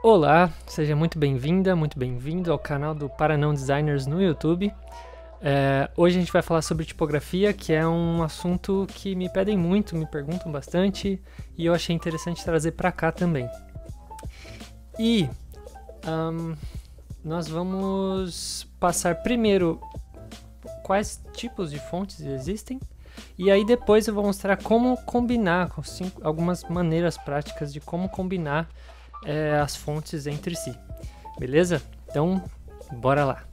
Olá, seja muito bem-vinda, muito bem-vindo ao canal do Para Não Designers no YouTube. Hoje a gente vai falar sobre tipografia, que é um assunto que me pedem muito, me perguntam bastante e eu achei interessante trazer para cá também. E nós vamos passar primeiro quais tipos de fontes existem e aí depois eu vou mostrar como combinar, algumas maneiras práticas de como combinar as fontes entre si, beleza? Então, bora lá.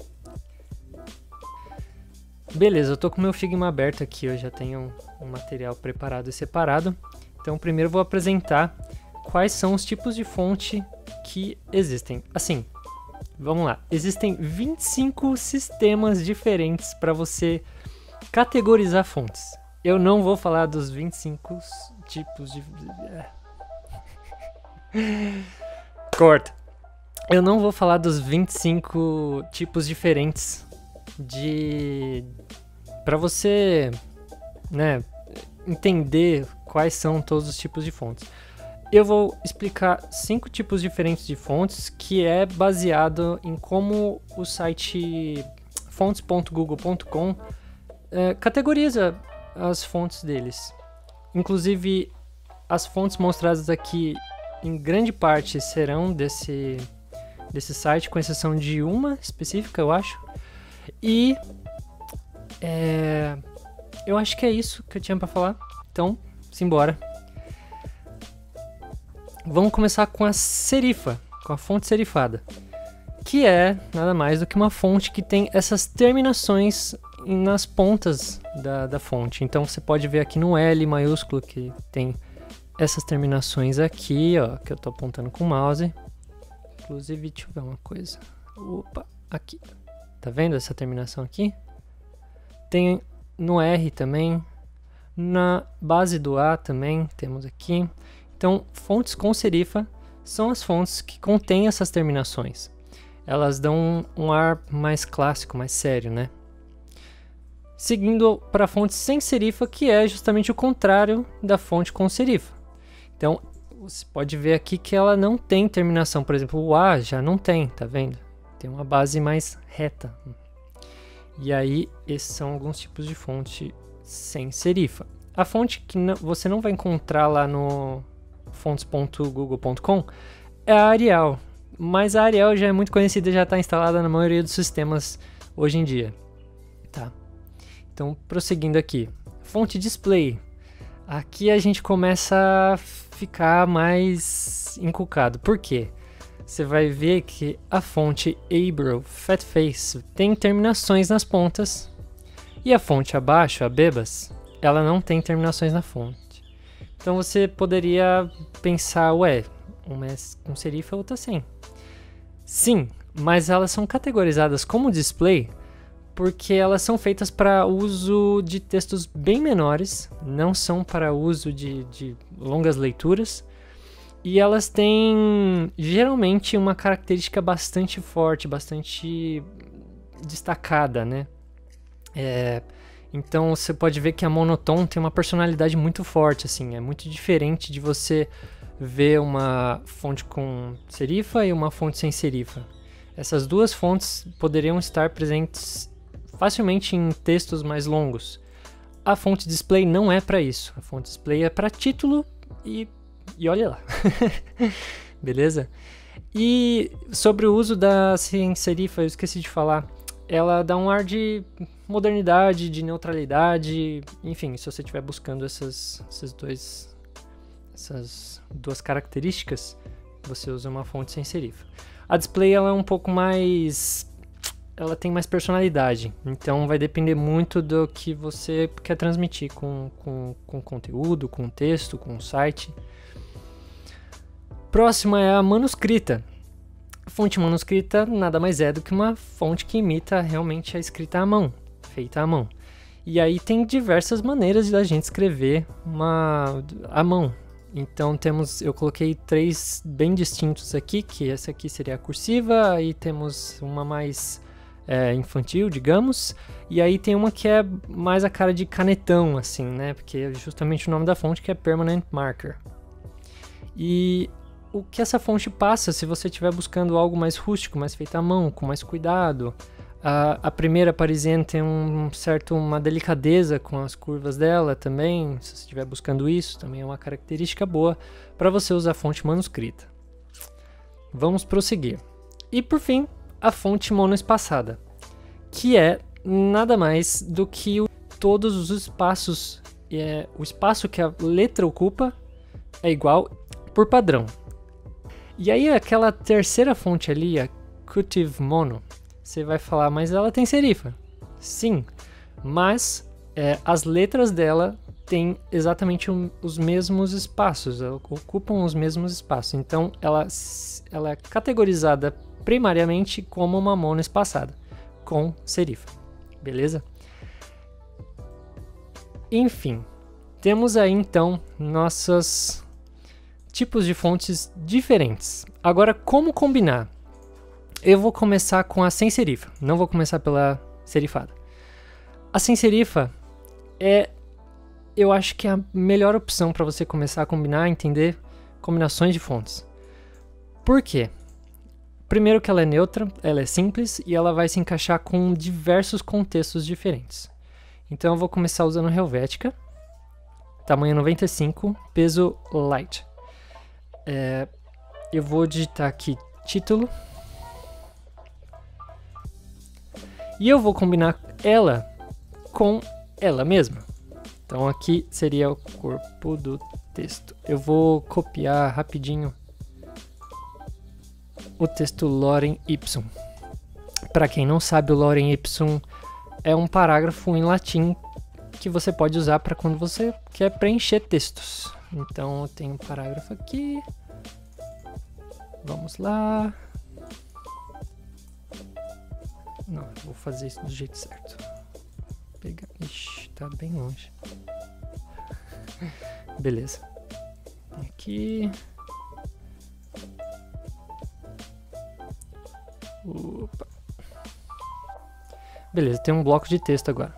Beleza, eu tô com meu Figma aberto aqui, eu já tenho um material preparado e separado. Então, primeiro eu vou apresentar quais são os tipos de fonte que existem. Assim, vamos lá. Existem 25 sistemas diferentes para você categorizar fontes. Eu não vou falar dos 25 tipos de... Corta. Eu não vou falar dos 25 tipos diferentes para você, né, entender quais são todos os tipos de fontes. Eu vou explicar 5 tipos diferentes de fontes, que é baseado em como o site fontes.google.com categoriza as fontes deles. Inclusive, as fontes mostradas aqui em grande parte serão desse site, com exceção de uma específica, eu acho. E eu acho que é isso que eu tinha para falar. Então, simbora. Vamos começar com a serifa, com a fonte serifada, que é nada mais do que uma fonte que tem essas terminações nas pontas da fonte. Então, você pode ver aqui no L maiúsculo que tem essas terminações aqui, ó, que eu tô apontando com o mouse. Inclusive, deixa eu ver uma coisa. Opa, aqui. Tá vendo essa terminação aqui? Tem no R também. Na base do A também temos aqui. Então, fontes com serifa são as fontes que contêm essas terminações. Elas dão um ar mais clássico, mais sério, né? Seguindo para a fonte sem serifa, que é justamente o contrário da fonte com serifa. Então, você pode ver aqui que ela não tem terminação. Por exemplo, o A já não tem, tá vendo? Tem uma base mais reta. E aí, esses são alguns tipos de fonte sem serifa. A fonte que você não vai encontrar lá no fontes.google.com é a Arial. Mas a Arial já é muito conhecida e já está instalada na maioria dos sistemas hoje em dia. Tá. Então, prosseguindo aqui. Fonte display. Aqui a gente começa a ficar mais encucado. Por quê? Você vai ver que a fonte Abril Fatface tem terminações nas pontas e a fonte abaixo, a Bebas, ela não tem terminações na fonte. Então você poderia pensar, ué, uma é com serifa e outra sem. Sim, mas elas são categorizadas como display porque elas são feitas para uso de textos bem menores, não são para uso de longas leituras, e elas têm geralmente uma característica bastante forte, bastante destacada, né? Então você pode ver que a Monoton tem uma personalidade muito forte, assim, é muito diferente de você ver uma fonte com serifa e uma fonte sem serifa. Essas duas fontes poderiam estar presentes facilmente em textos mais longos. A fonte display não é para isso. A fonte display é para título e olha lá. Beleza? E sobre o uso da sem serifa, eu esqueci de falar. Ela dá um ar de modernidade, de neutralidade. Enfim, se você estiver buscando essas duas características, você usa uma fonte sem serifa. A display ela é um pouco mais... ela tem mais personalidade, então vai depender muito do que você quer transmitir com conteúdo, com texto, com site. Próxima é a manuscrita. A fonte manuscrita nada mais é do que uma fonte que imita realmente a escrita à mão, feita à mão. E aí tem diversas maneiras da gente escrever à mão. Então eu coloquei 3 bem distintos aqui, que essa aqui seria a cursiva, aí temos uma mais infantil, digamos, e aí tem uma que é mais a cara de canetão, assim, né, porque é justamente o nome da fonte que é Permanent Marker. E o que essa fonte passa se você estiver buscando algo mais rústico, mais feito à mão, com mais cuidado. A primeira parisienne tem uma delicadeza com as curvas dela também, se você estiver buscando isso, também é uma característica boa para você usar a fonte manuscrita. Vamos prosseguir. E por fim, a fonte monoespaçada, que é nada mais do que todos os espaços, o espaço que a letra ocupa é igual por padrão. E aí aquela terceira fonte ali, a Cursive Mono, você vai falar, mas ela tem serifa. Sim, mas as letras dela têm exatamente os mesmos espaços, ocupam os mesmos espaços. Então ela é categorizada primariamente como uma monoespaçada, com serifa. Beleza? Enfim, temos aí então nossos tipos de fontes diferentes. Agora, como combinar? Eu vou começar com a sem serifa, não vou começar pela serifada. A sem serifa eu acho que é a melhor opção para você começar a combinar, entender combinações de fontes. Por quê? Primeiro que ela é neutra, ela é simples e ela vai se encaixar com diversos contextos diferentes. Então eu vou começar usando Helvetica, tamanho 95, peso light. Eu vou digitar aqui título. E eu vou combinar ela com ela mesma. Então aqui seria o corpo do texto. Eu vou copiar rapidinho o texto Lorem Ipsum. Para quem não sabe, o Lorem Ipsum é um parágrafo em latim que você pode usar para quando você quer preencher textos. Então eu tenho um parágrafo aqui. Vamos lá. Não, vou fazer isso do jeito certo. Ixi, tá bem longe. Beleza. Aqui. Opa. Beleza, tem um bloco de texto agora.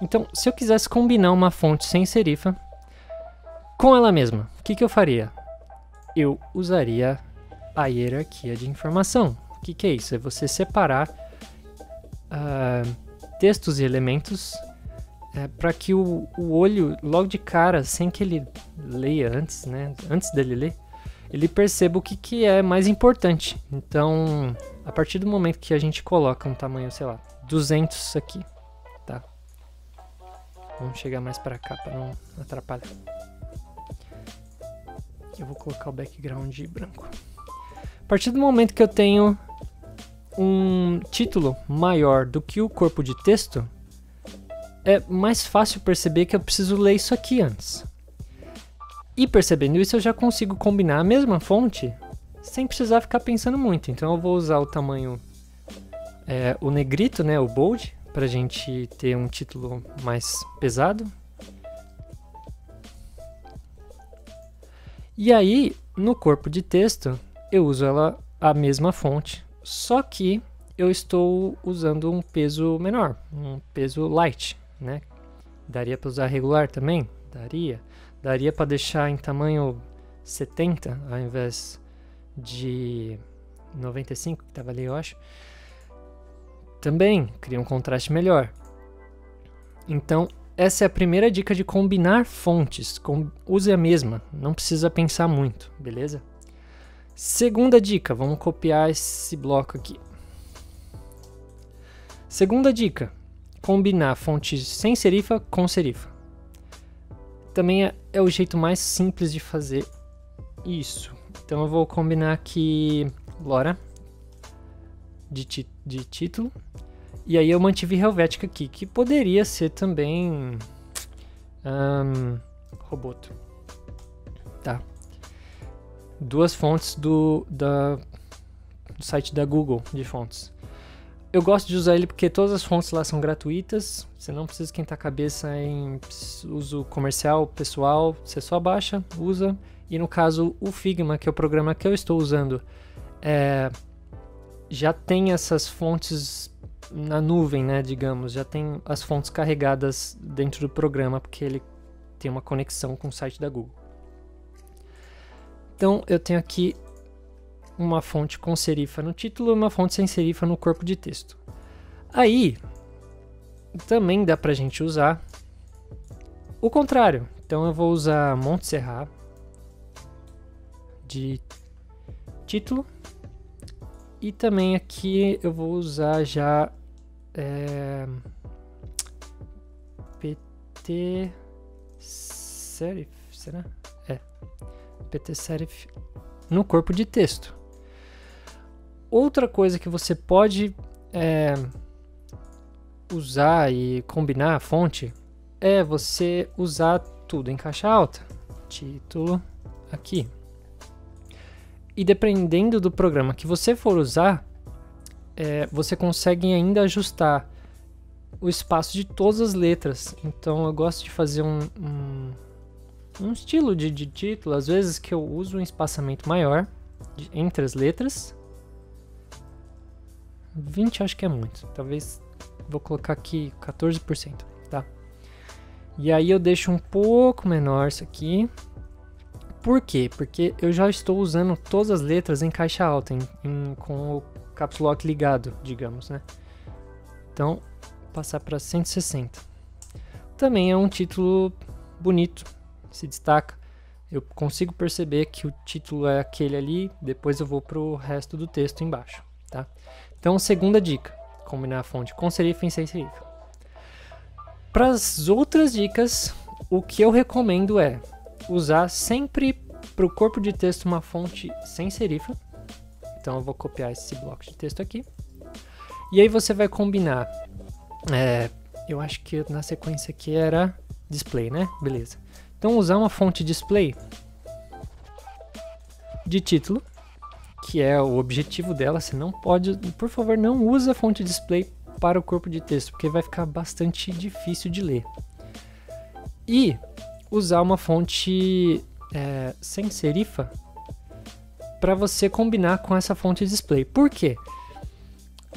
Então, se eu quisesse combinar uma fonte sem serifa com ela mesma, o que eu faria? Eu usaria a hierarquia de informação. O que é isso? É você separar textos e elementos para que o olho, logo de cara, sem que ele leia antes, né? Antes dele ler, ele perceba o que é mais importante. Então, a partir do momento que a gente coloca um tamanho, sei lá, 200 aqui, tá? Vamos chegar mais para cá para não atrapalhar. Eu vou colocar o background branco. A partir do momento que eu tenho um título maior do que o corpo de texto, é mais fácil perceber que eu preciso ler isso aqui antes. E percebendo isso, eu já consigo combinar a mesma fonte sem precisar ficar pensando muito. Então eu vou usar o tamanho, o negrito, né, o bold, para a gente ter um título mais pesado. E aí, no corpo de texto, eu uso a mesma fonte, só que eu estou usando um peso menor, um peso light, né? Daria para usar regular também? Daria para deixar em tamanho 70 ao invés de 95 que estava ali, eu acho. Também cria um contraste melhor. Então, essa é a primeira dica de combinar fontes. Use a mesma, não precisa pensar muito, beleza? Segunda dica, vamos copiar esse bloco aqui. Segunda dica, combinar fontes sem serifa com serifa. Também é o jeito mais simples de fazer isso. Então eu vou combinar aqui Lora de título. E aí eu mantive Helvetica aqui, que poderia ser também Roboto. Tá. Duas fontes do site da Google de fontes. Eu gosto de usar ele porque todas as fontes lá são gratuitas. Você não precisa esquentar a cabeça em uso comercial, pessoal. Você só baixa, usa. E no caso, o Figma, que é o programa que eu estou usando, já tem essas fontes na nuvem, né, digamos. Já tem as fontes carregadas dentro do programa, porque ele tem uma conexão com o site da Google. Então eu tenho aqui uma fonte com serifa no título e uma fonte sem serifa no corpo de texto. Aí também dá pra gente usar o contrário. Então eu vou usar Montserrat de título e também aqui eu vou usar já PT Serif, será? PT Serif no corpo de texto. Outra coisa que você pode usar e combinar a fonte é você usar tudo em caixa alta. Título aqui. E dependendo do programa que você for usar, você consegue ainda ajustar o espaço de todas as letras. Então eu gosto de fazer um estilo de título, às vezes que eu uso um espaçamento maior entre as letras. 20 acho que é muito, talvez vou colocar aqui 14%, tá? E aí eu deixo um pouco menor isso aqui. Por quê? Porque eu já estou usando todas as letras em caixa alta, com o Caps Lock ligado, digamos, né? Então, passar para 160. Também é um título bonito, se destaca. Eu consigo perceber que o título é aquele ali, depois eu vou para o resto do texto embaixo, tá? Então, segunda dica, combinar a fonte com serifa e sem serifa. Para as outras dicas, o que eu recomendo é usar sempre para o corpo de texto uma fonte sem serifa. Então eu vou copiar esse bloco de texto aqui. E aí você vai combinar. Eu acho que na sequência aqui era display, né? Beleza. Então usar uma fonte display de título, que é o objetivo dela. Você não pode, por favor, não use a fonte display para o corpo de texto, porque vai ficar bastante difícil de ler. E usar uma fonte sem serifa para você combinar com essa fonte display. Por quê?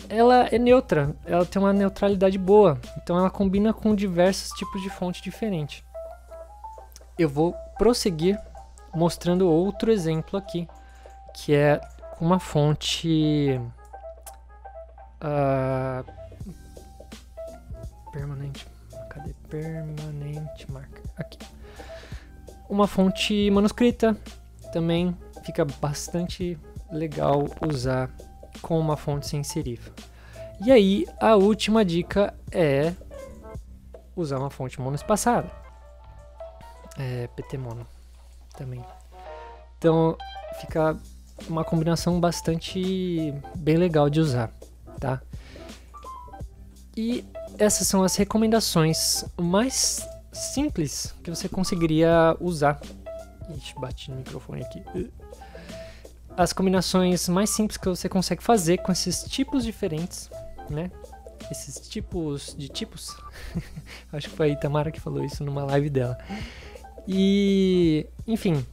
Ela é neutra, ela tem uma neutralidade boa, então ela combina com diversos tipos de fonte diferente. Eu vou prosseguir mostrando outro exemplo aqui, que é uma fonte permanente. Cadê? Permanente marker. Aqui. Uma fonte manuscrita também fica bastante legal usar com uma fonte sem serifa. E aí, a última dica é usar uma fonte monoespaçada. PT Mono também. Então, fica uma combinação bastante bem legal de usar, tá? E essas são as recomendações mais simples que você conseguiria usar. Ixi, bati no microfone aqui. As combinações mais simples que você consegue fazer com esses tipos diferentes, né? Esses tipos de tipos. Acho que foi a Itamara que falou isso numa live dela. E, enfim,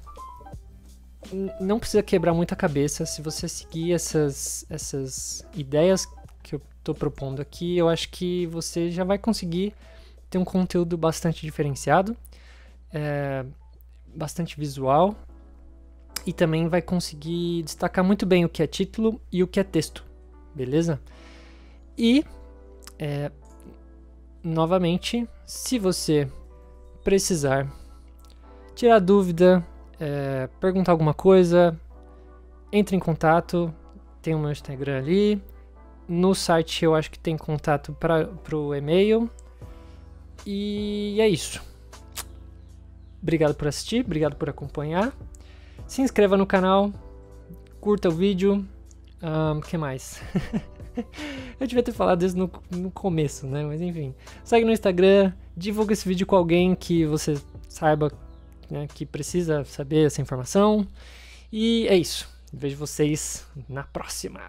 não precisa quebrar muita cabeça. Se você seguir essas ideias que eu tô propondo aqui, eu acho que você já vai conseguir ter um conteúdo bastante diferenciado, bastante visual, e também vai conseguir destacar muito bem o que é título e o que é texto, beleza? E, novamente, se você precisar tirar dúvida, perguntar alguma coisa, entre em contato, tem o meu Instagram ali, no site eu acho que tem contato para o e-mail, e é isso. Obrigado por assistir, obrigado por acompanhar. Se inscreva no canal, curta o vídeo. Que mais? Eu devia ter falado isso no começo, né? Mas enfim. Segue no Instagram, divulga esse vídeo com alguém que você saiba, né, que precisa saber essa informação. E é isso. Vejo vocês na próxima.